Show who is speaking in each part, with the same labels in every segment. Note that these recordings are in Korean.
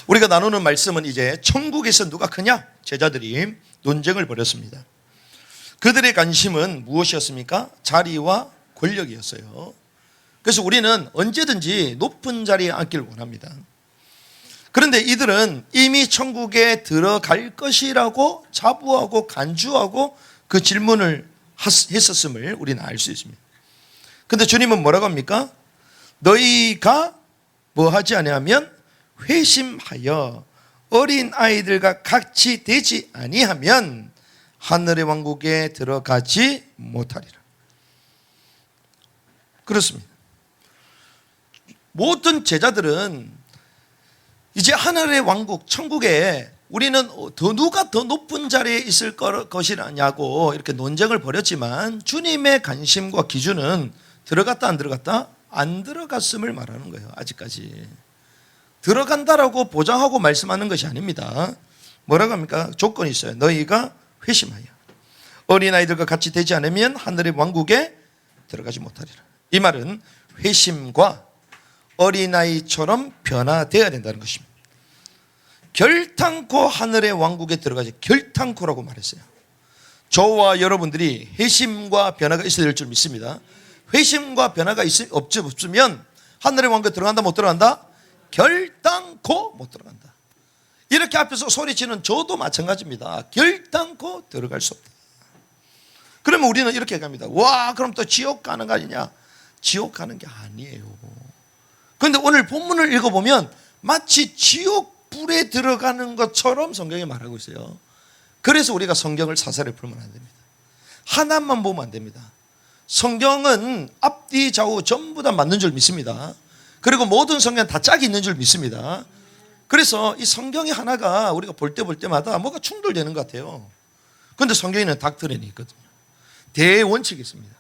Speaker 1: 우리가 나누는 말씀은 이제 천국에서 누가 크냐? 제자들이 논쟁을 벌였습니다. 그들의 관심은 무엇이었습니까? 자리와 권력이었어요. 그래서 우리는 언제든지 높은 자리에 앉기를 원합니다. 그런데 이들은 이미 천국에 들어갈 것이라고 자부하고 간주하고 그 질문을 했었음을 우리는 알 수 있습니다. 그런데 주님은 뭐라고 합니까? 너희가 뭐 하지 아니하면 회심하여 어린 아이들과 같이 되지 아니하면 하늘의 왕국에 들어가지 못하리라. 그렇습니다. 모든 제자들은 이제 하늘의 왕국, 천국에 우리는 누가 더 높은 자리에 있을 것이냐고 이렇게 논쟁을 벌였지만 주님의 관심과 기준은 들어갔다 안 들어갔다? 안 들어갔음을 말하는 거예요. 아직까지 들어간다라고 보장하고 말씀하는 것이 아닙니다. 뭐라고 합니까? 조건이 있어요. 너희가 회심하여 어린아이들과 같이 되지 않으면 하늘의 왕국에 들어가지 못하리라. 이 말은 회심과 어린아이처럼 변화되어야 된다는 것입니다. 결탄코 하늘의 왕국에 들어가지, 결탄코라고 말했어요. 저와 여러분들이 회심과 변화가 있어야 될 줄 믿습니다. 회심과 변화가 없으면 하늘의 왕국에 들어간다 못 들어간다? 결단코 못 들어간다. 이렇게 앞에서 소리치는 저도 마찬가지입니다. 결단코 들어갈 수 없다. 그러면 우리는 이렇게 갑니다. 와, 그럼 또 지옥 가는 거 아니냐? 지옥 가는 게 아니에요. 그런데 오늘 본문을 읽어보면 마치 지옥 불에 들어가는 것처럼 성경이 말하고 있어요. 그래서 우리가 성경을 사사를 풀면 안 됩니다. 하나만 보면 안 됩니다. 성경은 앞뒤 좌우 전부 다 맞는 줄 믿습니다. 그리고 모든 성경은 다 짝이 있는 줄 믿습니다. 그래서 이 성경이 하나가 우리가 볼 때마다 뭐가 충돌되는 것 같아요. 그런데 성경에는 닥트린이 있거든요. 대원칙이 있습니다.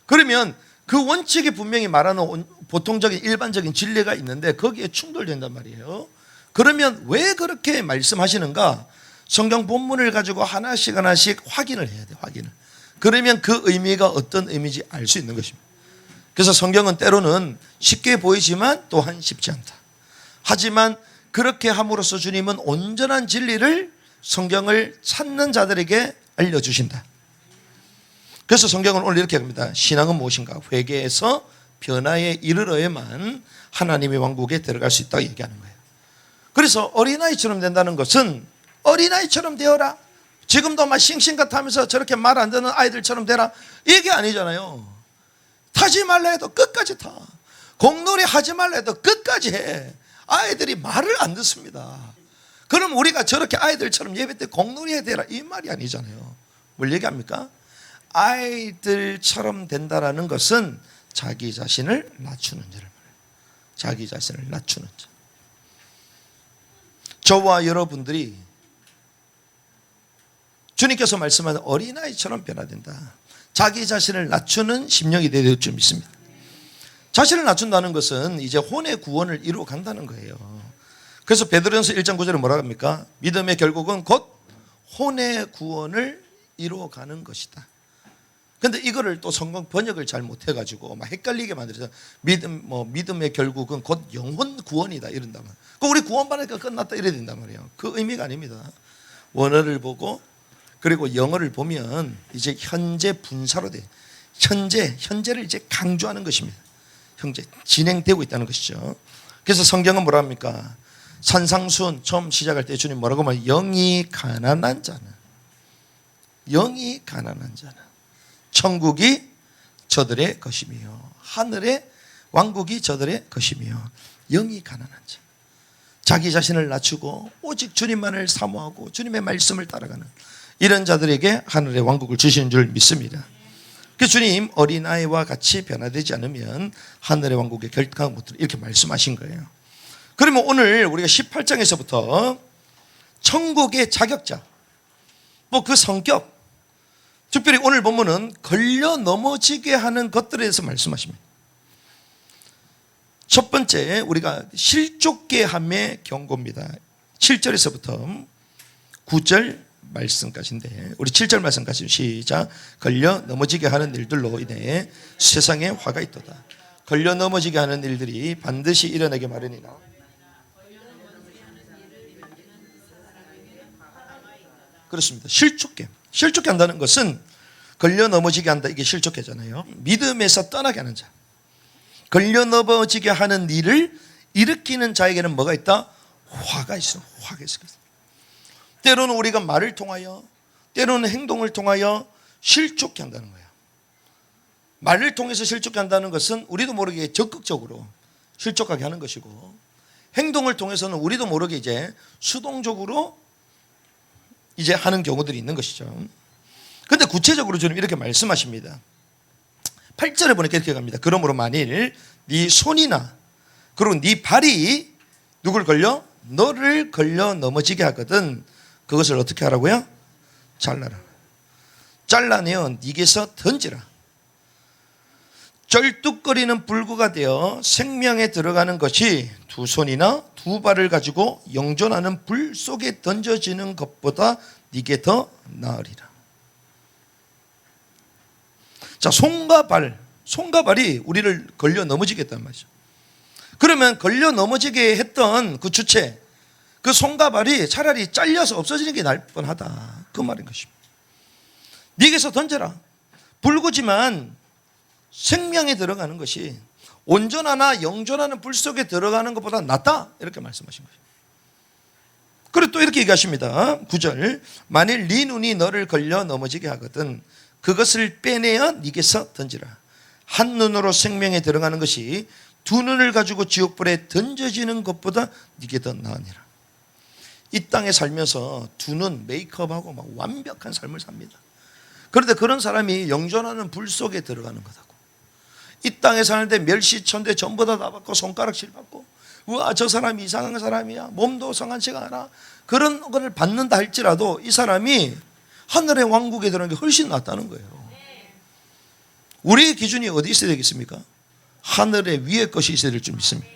Speaker 1: 그러면 그 원칙이 분명히 말하는 보통적인 일반적인 진리가 있는데 거기에 충돌된단 말이에요. 그러면 왜 그렇게 말씀하시는가? 성경 본문을 가지고 하나씩 확인을 해야 돼요. 확인을. 그러면 그 의미가 어떤 의미인지 알 수 있는 것입니다. 그래서 성경은 때로는 쉽게 보이지만 또한 쉽지 않다. 하지만 그렇게 함으로써 주님은 온전한 진리를 성경을 찾는 자들에게 알려주신다. 그래서 성경은 오늘 이렇게 합니다. 신앙은 무엇인가? 회개에서 변화에 이르러야만 하나님의 왕국에 들어갈 수 있다고 얘기하는 거예요. 그래서 어린아이처럼 된다는 것은 어린아이처럼 되어라. 지금도 막 싱싱같으면서 저렇게 말 안 듣는 아이들처럼 되라. 이게 아니잖아요. 타지 말라 해도 끝까지 타. 공놀이 하지 말라 해도 끝까지 해. 아이들이 말을 안 듣습니다. 그럼 우리가 저렇게 아이들처럼 예배 때 공놀이 해야 되라 이 말이 아니잖아요. 뭘 얘기합니까? 아이들처럼 된다라는 것은 자기 자신을 낮추는 자를 말해요. 자기 자신을 낮추는 자. 저와 여러분들이 주님께서 말씀하는 어린아이처럼 변화된다. 자기 자신을 낮추는 심령이 되어야 될 줄 믿습니다. 자신을 낮춘다는 것은 이제 혼의 구원을 이루어 간다는 거예요. 그래서 베드로전서 1장 9절에 뭐라고 합니까? 믿음의 결국은 곧 혼의 구원을 이루어 가는 것이다. 근데 이거를 또 성경 번역을 잘 못해가지고 막 헷갈리게 만들어서 믿음의 결국은 곧 영혼 구원이다 이런단 말이에요. 그 우리 구원받으니까 끝났다 이래야 된단 말이에요. 그 의미가 아닙니다. 원어를 보고 그리고 영어를 보면 이제 현재 분사로 돼. 현재를 이제 강조하는 것입니다. 현재 진행되고 있다는 것이죠. 그래서 성경은 뭐라 합니까? 산상수훈 처음 시작할 때 주님 뭐라고 말해요? 영이 가난한 자는 천국이 저들의 것이며 하늘의 왕국이 저들의 것이며 영이 가난한 자. 자기 자신을 낮추고 오직 주님만을 사모하고 주님의 말씀을 따라가는 이런 자들에게 하늘의 왕국을 주시는 줄 믿습니다. 그 주님 어린아이와 같이 변화되지 않으면 하늘의 왕국에 결단하지 못하리라 이렇게 말씀하신 거예요. 그러면 오늘 우리가 18장에서부터 천국의 자격자 그 성격 특별히 오늘 본문은 걸려 넘어지게 하는 것들에 대해서 말씀하십니다. 첫 번째 우리가 실족계 함의 경고입니다. 7절에서부터 9절 말씀까지인데 우리 7절 말씀까지 시작. 걸려 넘어지게 하는 일들로 인해 세상에 화가 있도다. 걸려 넘어지게 하는 일들이 반드시 일어나게 마련이나 그렇습니다. 실족해. 실족해 한다는 것은 걸려 넘어지게 한다. 이게 실족해잖아요. 믿음에서 떠나게 하는 자. 걸려 넘어지게 하는 일을 일으키는 자에게는 뭐가 있다? 화가 있어. 화가 있어. 때로는 우리가 말을 통하여, 때로는 행동을 통하여 실족해 한다는 거예요. 말을 통해서 실족해 한다는 것은 우리도 모르게 적극적으로 실족하게 하는 것이고, 행동을 통해서는 우리도 모르게 이제 수동적으로 이제 하는 경우들이 있는 것이죠. 그런데 구체적으로 주님 이렇게 말씀하십니다. 8절에 보니까 이렇게 갑니다. 그러므로 만일 네 손이나 그리고 네 발이 누굴 걸려? 너를 걸려 넘어지게 하거든 그것을 어떻게 하라고요? 잘라라. 잘라내어 네게서 던지라. 쩔뚝거리는 불구가 되어 생명에 들어가는 것이 두 손이나 두 발을 가지고 영존하는 불 속에 던져지는 것보다 네게 더 나으리라. 자, 손과 발이 우리를 걸려 넘어지게 했단 말이죠. 그러면 걸려 넘어지게 했던 그 주체, 그 손과 발이 차라리 잘려서 없어지는 게 나을 뻔하다. 그 말인 것입니다. 네게서 던져라. 불구지만 생명에 들어가는 것이 온전하나 영존하는 불 속에 들어가는 것보다 낫다. 이렇게 말씀하신 거예요. 그리고 또 이렇게 얘기하십니다. 9절. 만일 네 눈이 너를 걸려 넘어지게 하거든 그것을 빼내어 네게서 던지라. 한 눈으로 생명에 들어가는 것이 두 눈을 가지고 지옥불에 던져지는 것보다 네게 더 나으니라. 이 땅에 살면서 두 눈 메이크업하고 막 완벽한 삶을 삽니다. 그런데 그런 사람이 영존하는 불 속에 들어가는 거다고. 이 땅에 사는데 멸시천대 전부 다 받고 손가락질 받고, 우와 저 사람이 이상한 사람이야, 몸도 성한치가 않아, 그런 걸 받는다 할지라도 이 사람이 하늘의 왕국에 들어가는 게 훨씬 낫다는 거예요. 우리의 기준이 어디 있어야 되겠습니까? 하늘의 위의 것이 있어야 될 줄 믿습니다.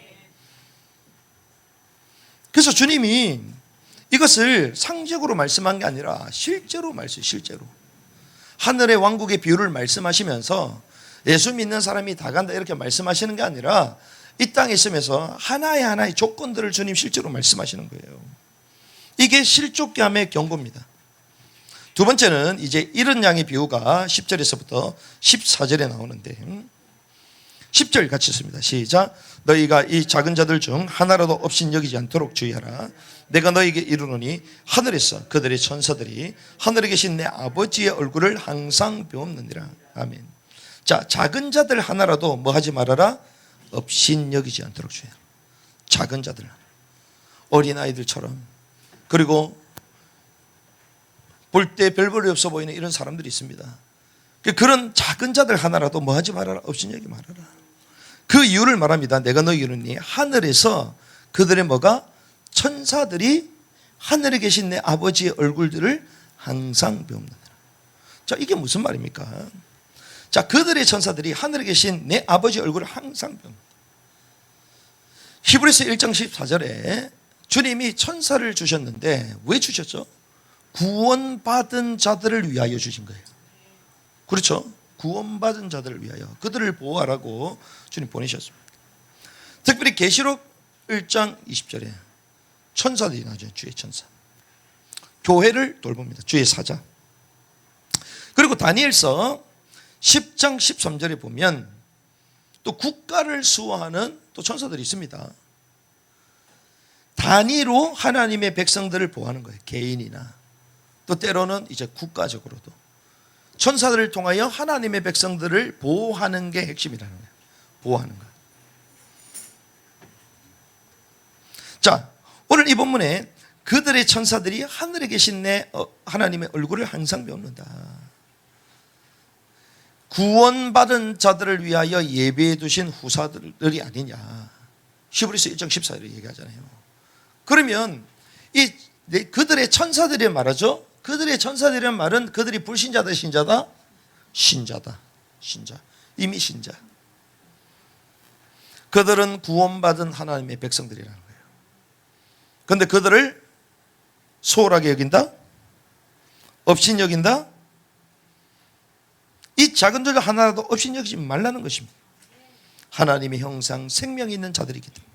Speaker 1: 그래서 주님이 이것을 상식으로 말씀한 게 아니라 실제로 실제로 하늘의 왕국의 비유를 말씀하시면서 예수 믿는 사람이 다 간다 이렇게 말씀하시는 게 아니라 이 땅에 있으면서 하나의 조건들을 주님 실제로 말씀하시는 거예요. 이게 실족감의 경고입니다. 두 번째는 이제 이런 양의 비유가 10절에서부터 14절에 나오는데, 10절 같이 읽습니다. 시작. 너희가 이 작은 자들 중 하나라도 없인 여기지 않도록 주의하라. 내가 너희에게 이르노니 하늘에서 그들의 천사들이 하늘에 계신 내 아버지의 얼굴을 항상 배웁느니라. 아멘. 자, 작은 자들 하나라도 뭐 하지 말아라? 없인 여기지 않도록 주의하라. 작은 자들, 어린아이들처럼, 그리고 볼 때 별 볼이 없어 보이는 이런 사람들이 있습니다. 그런 작은 자들 하나라도 뭐 하지 말아라? 없인 여기 말아라. 그 이유를 말합니다. 내가 너희에게 이르노니 하늘에서 그들의 뭐가? 천사들이 하늘에 계신 내 아버지의 얼굴들을 항상 배웁니다. 자, 이게 무슨 말입니까? 자, 그들의 천사들이 하늘에 계신 내 아버지의 얼굴을 항상 배웁니다. 히브리서 1장 14절에 주님이 천사를 주셨는데 왜 주셨죠? 구원받은 자들을 위하여 주신 거예요. 그렇죠? 구원받은 자들을 위하여 그들을 보호하라고 주님 보내셨습니다. 특별히 계시록 1장 20절에 천사들이 나오죠. 주의 천사. 교회를 돌봅니다. 주의 사자. 그리고 다니엘서 10장 13절에 보면 또 국가를 수호하는 또 천사들이 있습니다. 단위로 하나님의 백성들을 보호하는 거예요. 개인이나 또 때로는 이제 국가적으로도 천사들을 통하여 하나님의 백성들을 보호하는 게 핵심이라는 거예요. 보호하는 것. 자, 오늘 이 본문에 그들의 천사들이 하늘에 계신 내 하나님의 얼굴을 항상 배웁니다. 구원받은 자들을 위하여 예배해 두신 후사들이 아니냐. 히브리서 1장 14절에 얘기하잖아요. 그러면 이 그들의 천사들이 말하죠. 그들의 천사들이란 말은 그들이 불신자다 신자다? 신자다. 신자. 이미 신자. 그들은 구원받은 하나님의 백성들이라는 거예요. 그런데 그들을 소홀하게 여긴다? 없인 여긴다? 이 작은 들 하나라도 없인 여기지 말라는 것입니다. 하나님의 형상, 생명이 있는 자들이기 때문에.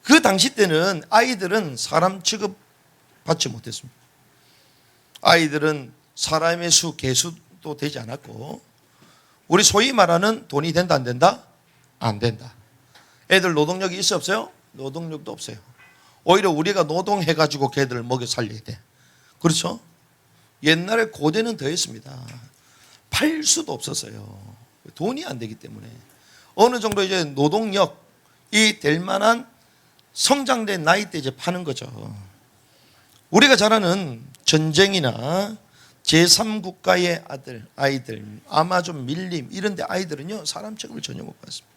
Speaker 1: 그 당시 때는 아이들은 사람 취급 받지 못했습니다. 아이들은 사람의 수, 개수도 되지 않았고, 우리 소위 말하는 돈이 된다 안 된다? 안 된다. 애들 노동력이 있어 없어요? 노동력도 없어요. 오히려 우리가 노동해가지고 걔들을 먹여 살려야 돼. 그렇죠? 옛날에 고대는 더 했습니다. 팔 수도 없었어요. 돈이 안 되기 때문에. 어느 정도 이제 노동력이 될 만한 성장된 나이 때 이제 파는 거죠. 우리가 잘 아는 전쟁이나 제3국가의 아이들, 아마존 밀림 이런 데 아이들은요, 사람 취급을 전혀 못 받습니다.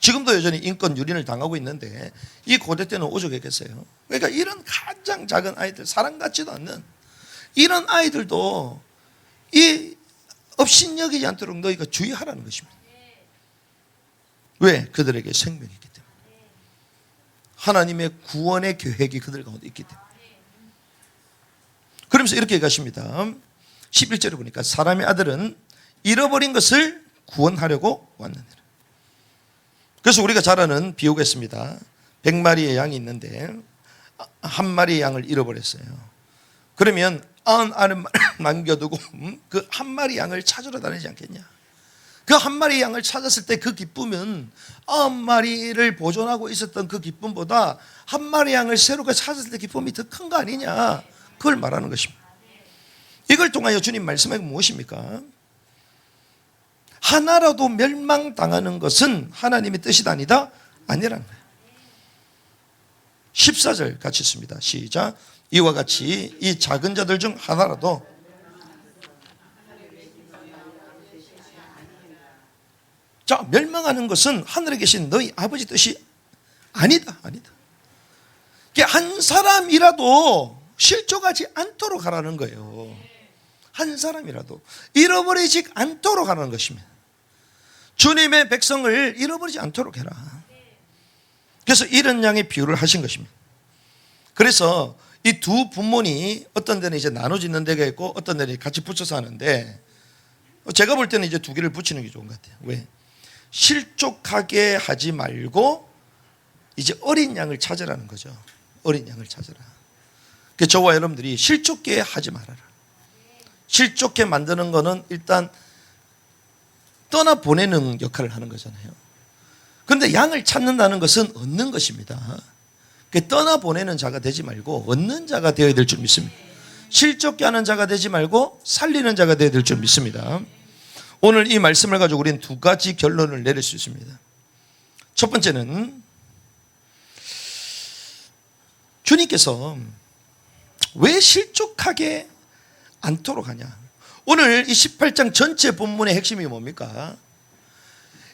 Speaker 1: 지금도 여전히 인권 유린을 당하고 있는데 이 고대 때는 오죽했겠어요. 그러니까 이런 가장 작은 아이들, 사람 같지도 않는 이런 아이들도 이 업신여기지 않도록 너희가 주의하라는 것입니다. 왜? 그들에게 생명이 있기 때문에. 하나님의 구원의 계획이 그들 가운데 있기 때문에. 그러면서 이렇게 가십니다. 11절에 보니까 사람의 아들은 잃어버린 것을 구원하려고 왔느니라. 그래서 우리가 잘 아는 비유가 있습니다. 100마리의 양이 있는데 한 마리의 양을 잃어버렸어요. 그러면 99알을 남겨두고 그 한 마리 양을 찾으러 다니지 않겠냐. 그 한 마리 양을 찾았을 때 그 기쁨은 99마리를 보존하고 있었던 그 기쁨보다 한 마리 양을 새롭게 찾았을 때 기쁨이 더 큰 거 아니냐. 그걸 말하는 것입니다. 이걸 통하여 주님 말씀이 무엇입니까? 하나라도 멸망당하는 것은 하나님의 뜻이 아니다? 아니라는 거예요. 14절 같이 읽습니다. 시작. 이와 같이 이 작은 자들 중 하나라도 자, 멸망하는 것은 하늘에 계신 너희 아버지 뜻이 아니다. 아니다. 한 사람이라도 실족하지 않도록 하라는 거예요. 한 사람이라도 잃어버리지 않도록 하라는 것입니다. 주님의 백성을 잃어버리지 않도록 해라. 그래서 이런 양의 비유를 하신 것입니다. 그래서 이 두 분문이 어떤 데는 이제 나눠지는 데가 있고 어떤 데는 같이 붙여서 하는데 제가 볼 때는 이제 두 개를 붙이는 게 좋은 것 같아요. 왜? 실족하게 하지 말고 이제 어린 양을 찾으라는 거죠. 어린 양을 찾으라. 그래서 저와 여러분들이 실족게 하지 말아라. 실족게 만드는 거는 일단 떠나보내는 역할을 하는 거잖아요. 그런데 양을 찾는다는 것은 얻는 것입니다. 떠나보내는 자가 되지 말고 얻는 자가 되어야 될 줄 믿습니다. 실족게 하는 자가 되지 말고 살리는 자가 되어야 될 줄 믿습니다. 오늘 이 말씀을 가지고 우리는 두 가지 결론을 내릴 수 있습니다. 첫 번째는 주님께서 왜 실족하게 않도록 하냐. 오늘 이 18장 전체 본문의 핵심이 뭡니까?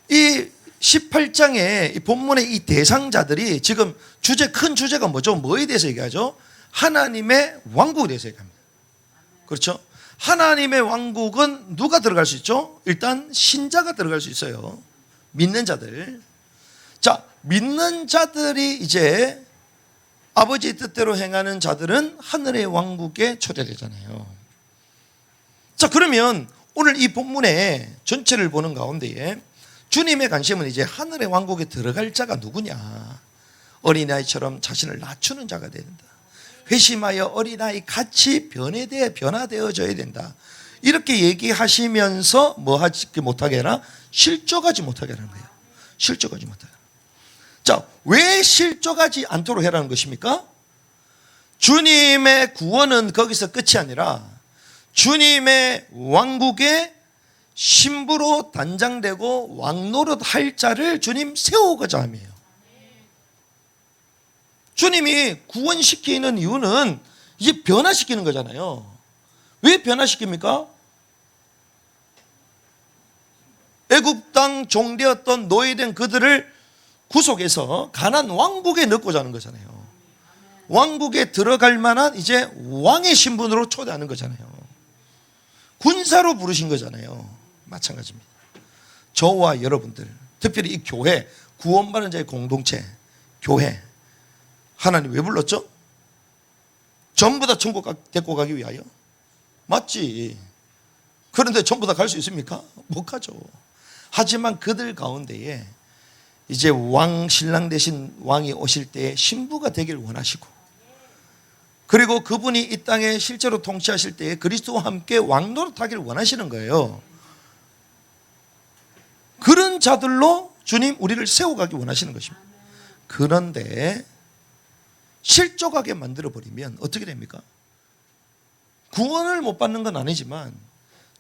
Speaker 1: 이 18장의 이 본문의 이 대상자들이 지금 큰 주제가 뭐죠? 뭐에 대해서 얘기하죠? 하나님의 왕국에 대해서 얘기합니다. 그렇죠? 하나님의 왕국은 누가 들어갈 수 있죠? 일단 신자가 들어갈 수 있어요. 믿는 자들. 자, 믿는 자들이 이제 아버지의 뜻대로 행하는 자들은 하늘의 왕국에 초대되잖아요. 자, 그러면 오늘 이 본문의 전체를 보는 가운데에 주님의 관심은 이제 하늘의 왕국에 들어갈 자가 누구냐. 어린아이처럼 자신을 낮추는 자가 돼야 된다. 회심하여 어린아이 같이 변화되어져야 된다. 이렇게 얘기하시면서 뭐 하지 못하게 해라? 실족하지 못하게 하는 거예요. 실족하지 못하게. 자, 왜 실족하지 않도록 해라는 것입니까? 주님의 구원은 거기서 끝이 아니라 주님의 왕국의 신부로 단장되고 왕노릇 할 자를 주님 세우고자 함이에요. 주님이 구원시키는 이유는 이제 변화시키는 거잖아요. 왜 변화시킵니까? 애굽 땅 종되었던 노예된 그들을 구속해서 가나안 왕국에 넣고자 하는 거잖아요. 왕국에 들어갈 만한 이제 왕의 신분으로 초대하는 거잖아요. 군사로 부르신 거잖아요. 마찬가지입니다. 저와 여러분들, 특별히 이 교회, 구원받은 자의 공동체, 교회, 하나님 왜 불렀죠? 전부 다 천국 데리고 가기 위하여? 맞지. 그런데 전부 다 갈 수 있습니까? 못 가죠. 하지만 그들 가운데에 이제 신랑 대신 왕이 오실 때에 신부가 되길 원하시고, 그리고 그분이 이 땅에 실제로 통치하실 때에 그리스도와 함께 왕노릇하기를 원하시는 거예요. 그런 자들로 주님 우리를 세워가기 원하시는 것입니다. 그런데 실족하게 만들어버리면 어떻게 됩니까? 구원을 못 받는 건 아니지만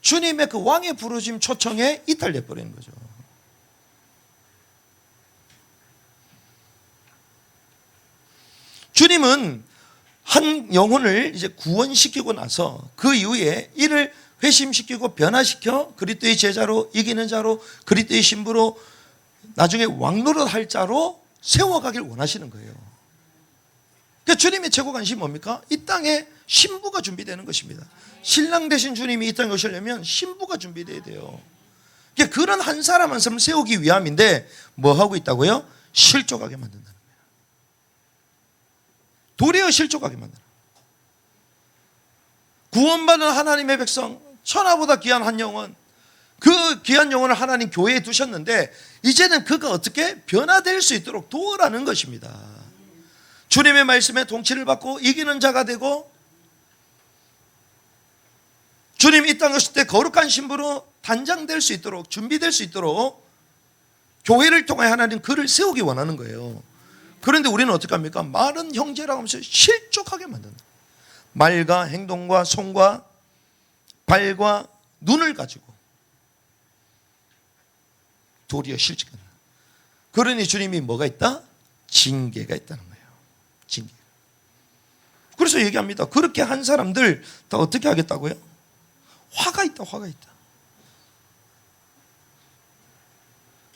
Speaker 1: 주님의 그 왕의 부르심 초청에 이탈돼 버리는 거죠. 주님은 한 영혼을 이제 구원시키고 나서 그 이후에 이를 회심시키고 변화시켜 그리스도의 제자로, 이기는 자로, 그리스도의 신부로, 나중에 왕노릇 할 자로 세워가길 원하시는 거예요. 그러니까 주님의 최고 관심이 뭡니까? 이 땅에 신부가 준비되는 것입니다. 신랑 되신 주님이 이 땅에 오시려면 신부가 준비돼야 돼요. 그러니까 그런 한 사람 한 사람을 세우기 위함인데 뭐 하고 있다고요? 실족하게 만든다는 거예요. 도리어 실족하게 만드는. 구원받은 하나님의 백성, 천하보다 귀한 한 영혼, 그 귀한 영혼을 하나님 교회에 두셨는데 이제는 그가 어떻게 변화될 수 있도록 도우라는 것입니다. 주님의 말씀에 통치를 받고 이기는 자가 되고, 주님 이 땅에 오실 때 거룩한 신부로 단장될 수 있도록, 준비될 수 있도록 교회를 통해 하나님 그를 세우기 원하는 거예요. 그런데 우리는 어떻게 합니까? 말은 형제라고 하면서 실족하게 만든다. 말과 행동과 손과 발과 눈을 가지고 도리어 실직한다. 그러니 주님이 뭐가 있다? 징계가 있다는 거예요. 징계. 그래서 얘기합니다. 그렇게 한 사람들 다 어떻게 하겠다고요? 화가 있다, 화가 있다.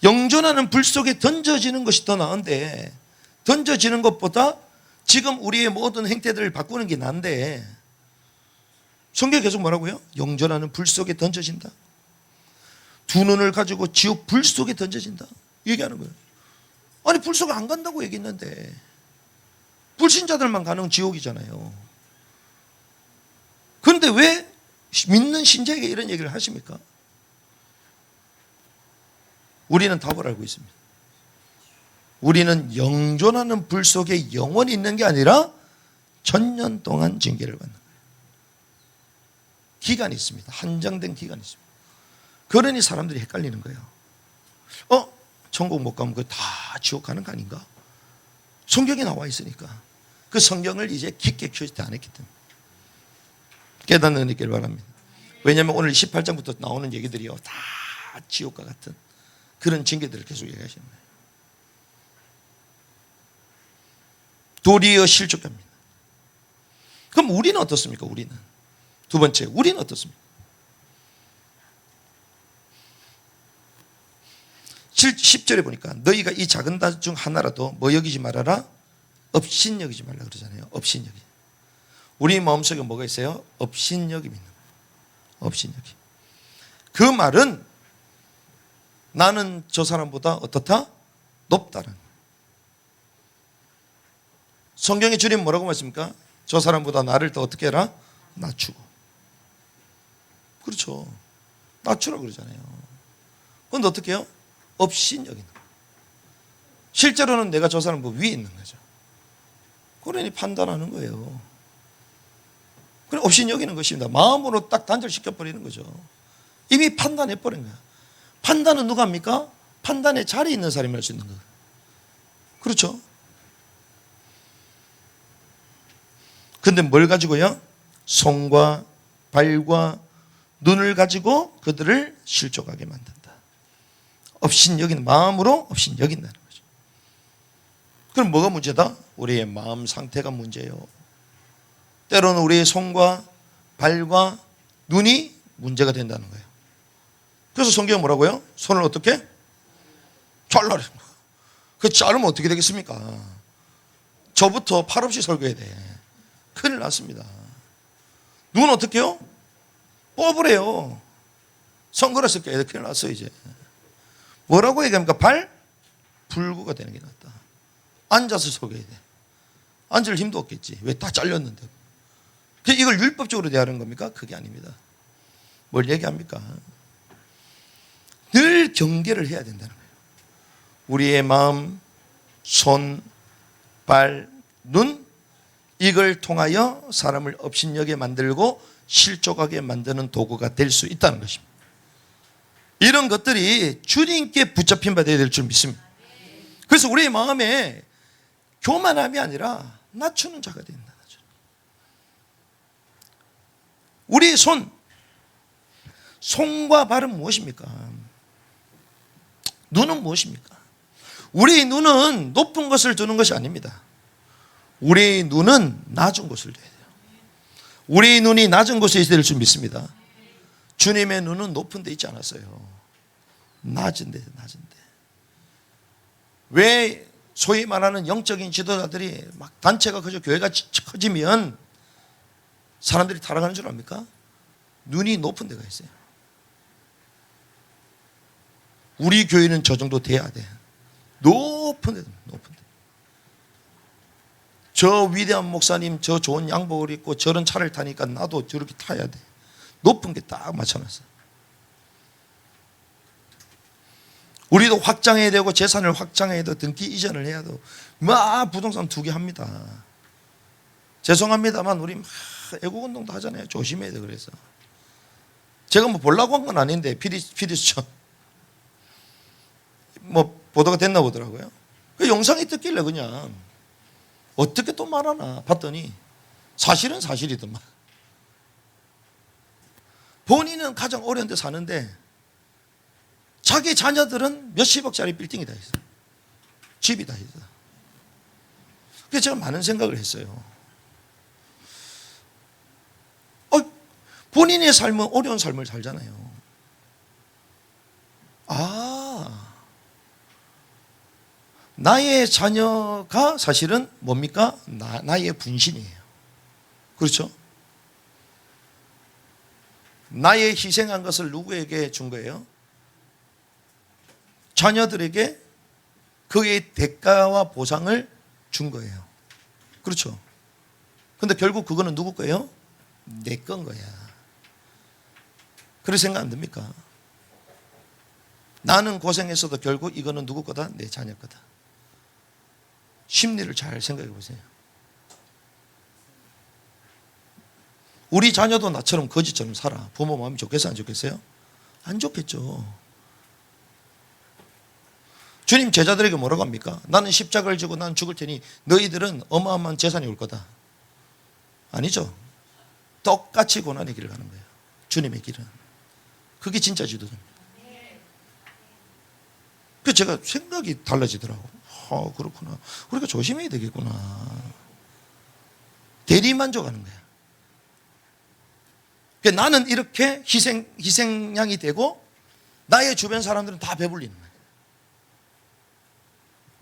Speaker 1: 영존하는 불 속에 던져지는 것이 더 나은데, 던져지는 것보다 지금 우리의 모든 행태들을 바꾸는 게 난데, 성경에 계속 뭐라고요? 영존하는 불 속에 던져진다. 두 눈을 가지고 지옥 불 속에 던져진다. 얘기하는 거예요. 아니, 불 속에 안 간다고 얘기했는데 불신자들만 가는 지옥이잖아요. 그런데 왜 믿는 신자에게 이런 얘기를 하십니까? 우리는 답을 알고 있습니다. 우리는 영존하는 불 속에 영원히 있는 게 아니라 천년 동안 징계를 받는 거예요. 기간이 있습니다. 한정된 기간이 있습니다. 그러니 사람들이 헷갈리는 거예요. 천국 못 가면 그 다 지옥 가는 거 아닌가? 성경에 나와 있으니까. 그 성경을 이제 깊게 큐스트 안 했기 때문에. 깨닫는 있길 바랍니다. 왜냐하면 오늘 18장부터 나오는 얘기들이요, 다 지옥과 같은 그런 징계들을 계속 얘기하시는 거예요. 도리어 실족합니다. 그럼 우리는 어떻습니까? 우리는 두 번째, 우리는 어떻습니까? 10절에 보니까 너희가 이 작은 다 중 하나라도 뭐 여기지 말아라? 업신여기지 말라 그러잖아요. 업신여기. 우리 마음속에 뭐가 있어요? 업신여김이 있는 거예요. 업신여김. 그 말은 나는 저 사람보다 어떻다? 높다는 거예요. 성경에 주님 뭐라고 말씀입니까? 저 사람보다 나를 더 어떻게 해라? 낮추고. 그렇죠. 낮추라고 그러잖아요. 그런데 어떻게 해요? 업신여기는 거예요. 실제로는 내가 저 사람 위에 있는 거죠. 그러니 판단하는 거예요. 그래, 업신여기는 것입니다. 마음으로 딱 단절시켜버리는 거죠. 이미 판단해버린 거예요. 판단은 누가 합니까? 판단의 자리에 있는 사람이 할 수 있는 거예요. 그렇죠? 근데 뭘 가지고요? 손과 발과 눈을 가지고 그들을 실족하게 만든다. 업신여기는, 마음으로 업신여긴다는 거죠. 그럼 뭐가 문제다? 우리의 마음 상태가 문제예요. 때로는 우리의 손과 발과 눈이 문제가 된다는 거예요. 그래서 성경은 뭐라고요? 손을 어떻게? 잘라라. 그 자르면 어떻게 되겠습니까? 저부터 팔 없이 설교해야 돼. 큰일 났습니다. 눈 어떻게 해요? 뽑으래요. 선글라스 껴야 돼. 큰일 났어 이제. 뭐라고 얘기합니까? 발? 불구가 되는 게 낫다. 앉아서 설교해야 돼. 앉을 힘도 없겠지. 왜 다 잘렸는데. 이걸 율법적으로 대하는 겁니까? 그게 아닙니다. 뭘 얘기합니까? 늘 경계를 해야 된다는 거예요. 우리의 마음, 손, 발, 눈, 이걸 통하여 사람을 업신여게 만들고 실족하게 만드는 도구가 될 수 있다는 것입니다. 이런 것들이 주님께 붙잡힌 바 되어야 될 줄 믿습니다. 그래서 우리의 마음에 교만함이 아니라 낮추는 자가 된다. 우리의 손과 발은 무엇입니까? 눈은 무엇입니까? 우리의 눈은 높은 것을 두는 것이 아닙니다. 우리의 눈은 낮은 곳을 둬야 돼요. 우리의 눈이 낮은 곳에 있어야 될 줄 믿습니다. 주님의 눈은 높은 데 있지 않았어요. 낮은 데. 왜 소위 말하는 영적인 지도자들이 막 단체가 커져 교회가 커지면 사람들이 타락하는 줄 압니까? 눈이 높은 데가 있어요. 우리 교회는 저 정도 돼야 돼. 높은 데. 저 위대한 목사님 저 좋은 양복을 입고 저런 차를 타니까 나도 저렇게 타야 돼. 높은 게 딱 맞춰놨어. 우리도 확장해야 되고 재산을 확장해야 되고 등기 이전을 해야 되고 막 부동산 2개 합니다. 죄송합니다만 우리 막 애국운동도 하잖아요. 조심해야 돼. 그래서 제가 뭐 보려고 한 건 아닌데 피디수첩 뭐 보도가 됐나 보더라고요. 그 영상이 떴길래 그냥 어떻게 또 말하나 봤더니 사실은 사실이더만. 본인은 가장 어려운 데 사는데 자기 자녀들은 몇십억짜리 빌딩이 다 있어. 집이 다 있어. 그래서 제가 많은 생각을 했어요. 본인의 삶은 어려운 삶을 살잖아요. 나의 자녀가 사실은 뭡니까? 나의 분신이에요. 그렇죠? 나의 희생한 것을 누구에게 준 거예요? 자녀들에게 그의 대가와 보상을 준 거예요. 그렇죠? 근데 결국 그거는 누구 거예요? 내 건 거야. 그런 생각 안 듭니까? 나는 고생했어도 결국 이거는 누구 거다? 내 자녀 거다. 심리를 잘 생각해 보세요. 우리 자녀도 나처럼 거지처럼 살아. 부모 마음이 좋겠어요? 안 좋겠어요? 안 좋겠죠. 주님 제자들에게 뭐라고 합니까? 나는 십자가를 지고 난 죽을 테니 너희들은 어마어마한 재산이 올 거다. 아니죠. 똑같이 고난의 길을 가는 거예요. 주님의 길은. 그게 진짜 지도자입니다. 그래서 제가 생각이 달라지더라고. 그렇구나. 우리가 조심해야 되겠구나. 대리만족하는 거야. 그러니까 나는 이렇게 희생양이 되고 나의 주변 사람들은 다 배불리는 거야.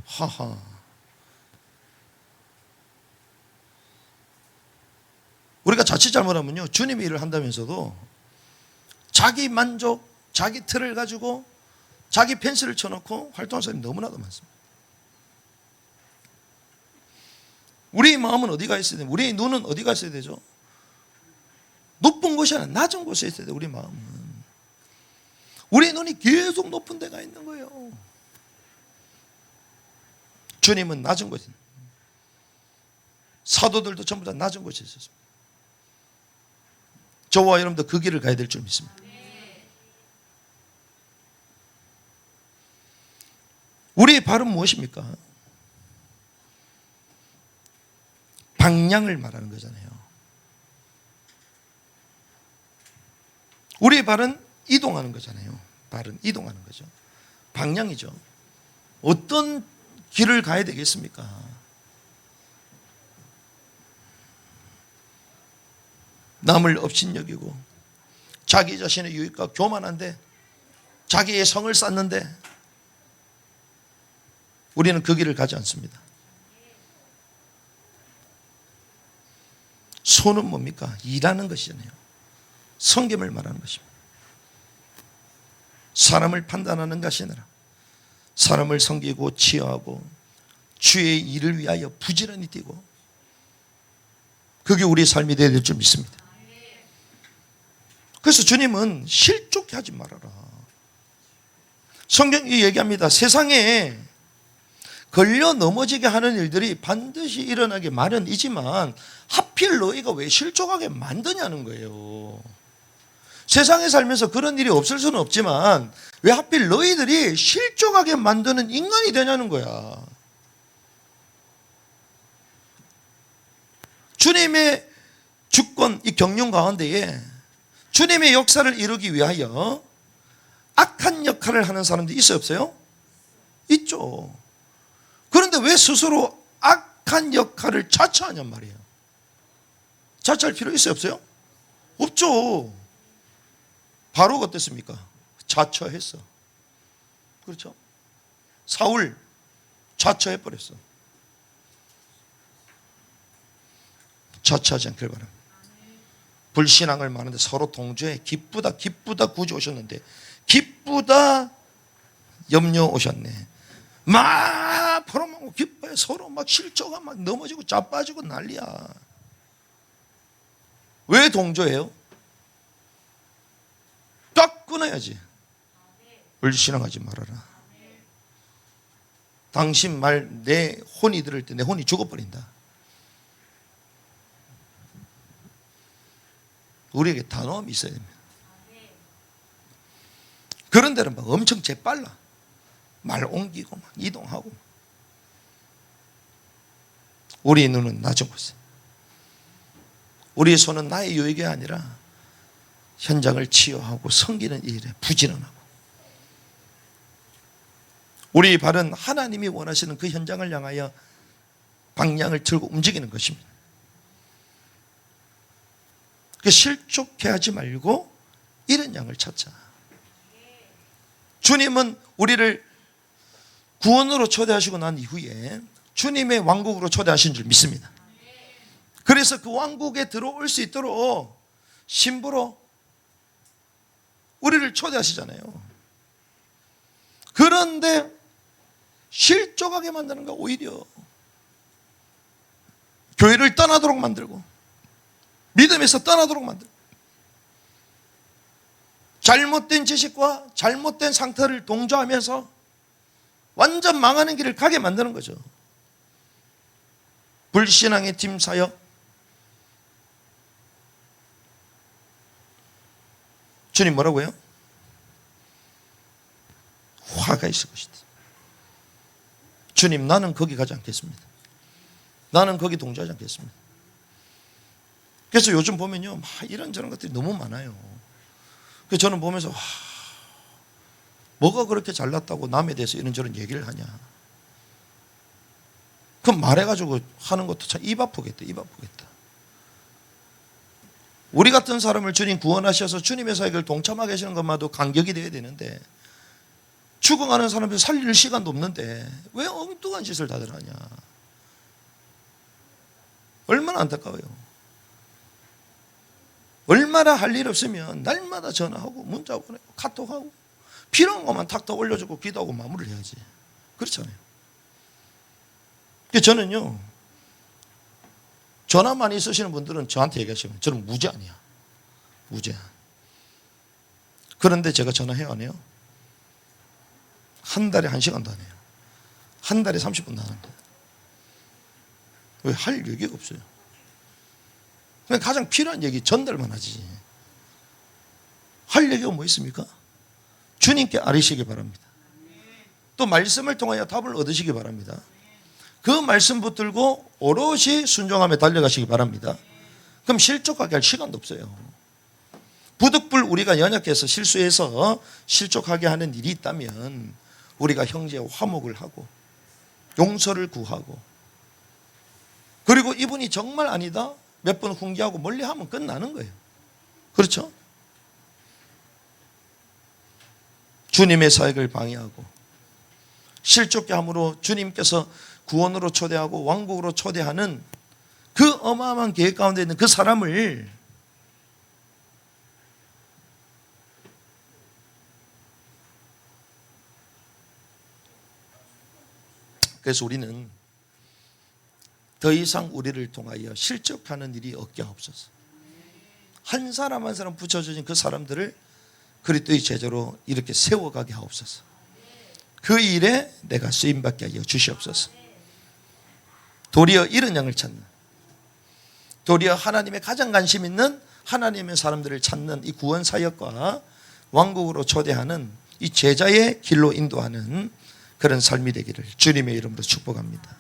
Speaker 1: 하하. 우리가 자칫 잘못하면요, 주님의 일을 한다면서도 자기 만족, 자기 틀을 가지고 자기 펜스를 쳐놓고 활동하는 사람이 너무나도 많습니다. 우리의 마음은 어디가 있어야 돼요? 우리의 눈은 어디가 있어야 되죠? 높은 곳이 아니라 낮은 곳에 있어야 돼요. 우리 마음은. 우리의 눈이 계속 높은 데가 있는 거예요. 주님은 낮은 곳에, 사도들도 전부 다 낮은 곳에 있었습니다. 저와 여러분도 그 길을 가야 될 줄 믿습니다. 우리의 발은 무엇입니까? 방향을 말하는 거잖아요. 우리의 발은 이동하는 거잖아요. 발은 이동하는 거죠. 방향이죠. 어떤 길을 가야 되겠습니까? 남을 업신여기고 자기 자신의 유익과 교만한데 자기의 성을 쌓는데 우리는 그 길을 가지 않습니다. 손은 뭡니까? 일하는 것이잖아요. 성김을 말하는 것입니다. 사람을 판단하는 것이 아니라 사람을 섬기고 치유하고 주의 일을 위하여 부지런히 뛰고, 그게 우리의 삶이 되어야 될 줄 믿습니다. 그래서 주님은 실족해 하지 말아라. 성경이 얘기합니다. 세상에 걸려 넘어지게 하는 일들이 반드시 일어나게 마련이지만 하필 너희가 왜 실족하게 만드냐는 거예요. 세상에 살면서 그런 일이 없을 수는 없지만 왜 하필 너희들이 실족하게 만드는 인간이 되냐는 거야. 주님의 주권, 이 경륜 가운데에 주님의 역사를 이루기 위하여 악한 역할을 하는 사람들이 있어요, 없어요? 있죠. 그런데 왜 스스로 악한 역할을 자처하냔 말이에요. 자처할 필요 있어요, 없어요? 없죠. 바로가 어땠습니까? 자처했어. 그렇죠? 사울 자처해버렸어. 자처하지 않길 바랍니다. 불신앙을 많은데 서로 동조해 기쁘다 구주 오셨는데 기쁘다 염려 오셨네. 막 벌어먹고 기뻐해. 서로 막 실조가 막 넘어지고 자빠지고 난리야. 왜 동조해요? 딱 끊어야지. 불신앙하지 말아라. 당신 말 내 혼이 들을 때 내 혼이 죽어버린다. 우리에게 단호함이 있어야 됩니다. 그런 데는 막 엄청 재빨라. 말 옮기고 막 이동하고. 우리의 눈은 낮은 곳에. 우리의 손은 나의 유익이 아니라 현장을 치유하고 섬기는 일에 부지런하고. 우리의 발은 하나님이 원하시는 그 현장을 향하여 방향을 틀고 움직이는 것입니다. 실족해 하지 말고 이런 양을 찾자. 주님은 우리를 구원으로 초대하시고 난 이후에 주님의 왕국으로 초대하신 줄 믿습니다. 그래서 그 왕국에 들어올 수 있도록 신부로 우리를 초대하시잖아요. 그런데 실족하게 만드는 거 오히려 교회를 떠나도록 만들고 믿음에서 떠나도록 만들고 잘못된 지식과 잘못된 상태를 동조하면서 완전 망하는 길을 가게 만드는 거죠. 불신앙의 팀 사역, 주님 뭐라고요? 화가 있을 것이다. 주님 나는 거기 가지 않겠습니다. 나는 거기 동조하지 않겠습니다. 그래서 요즘 보면요 막 이런저런 것들이 너무 많아요. 그래서 저는 보면서 뭐가 그렇게 잘났다고 남에 대해서 이런저런 얘기를 하냐. 그럼 말해가지고 하는 것도 참 입 아프겠다. 입 아프겠다. 우리 같은 사람을 주님 구원하셔서 주님의 사역을 동참하게 하시는 것만도 감격이 되어야 되는데 죽어가는 사람들 살릴 시간도 없는데 왜 엉뚱한 짓을 다들 하냐. 얼마나 안타까워요. 얼마나 할 일 없으면 날마다 전화하고 문자 보내고 카톡하고 필요한 것만 탁탁 올려주고 기도하고 마무리를 해야지. 그렇잖아요. 그래서 저는요 전화 많이 쓰시는 분들은 저한테 얘기하시면 저는 무제 아니야. 무제. 그런데 제가 전화해요 안 해요? 한 달에 1시간도 안 해요. 한 달에 30분도 안 합니다. 왜 할 얘기가 없어요. 그냥 가장 필요한 얘기 전달만 하지. 할 얘기가 뭐 있습니까? 주님께 아뢰시기 바랍니다. 또 말씀을 통하여 답을 얻으시기 바랍니다. 그 말씀 붙들고 오롯이 순종하며 달려가시기 바랍니다. 그럼 실족하게 할 시간도 없어요. 부득불 우리가 연약해서 실수해서 실족하게 하는 일이 있다면 우리가 형제와 화목을 하고 용서를 구하고 그리고 이분이 정말 아니다 몇 번 훈계하고 멀리하면 끝나는 거예요. 그렇죠? 주님의 사역을 방해하고 실족게 함으로 주님께서 구원으로 초대하고 왕국으로 초대하는 그 어마어마한 계획 가운데 있는 그 사람을 그래서 우리는 더 이상 우리를 통하여 실족하는 일이 없게 하옵소서. 한 사람 한 사람 붙여주신 그 사람들을 그리스도의 제자로 이렇게 세워가게 하옵소서. 그 일에 내가 쓰임받게 하여 주시옵소서. 도리어 이런 양을 찾는, 도리어 하나님의 가장 관심 있는 하나님의 사람들을 찾는 이 구원 사역과 왕국으로 초대하는 이 제자의 길로 인도하는 그런 삶이 되기를 주님의 이름으로 축복합니다.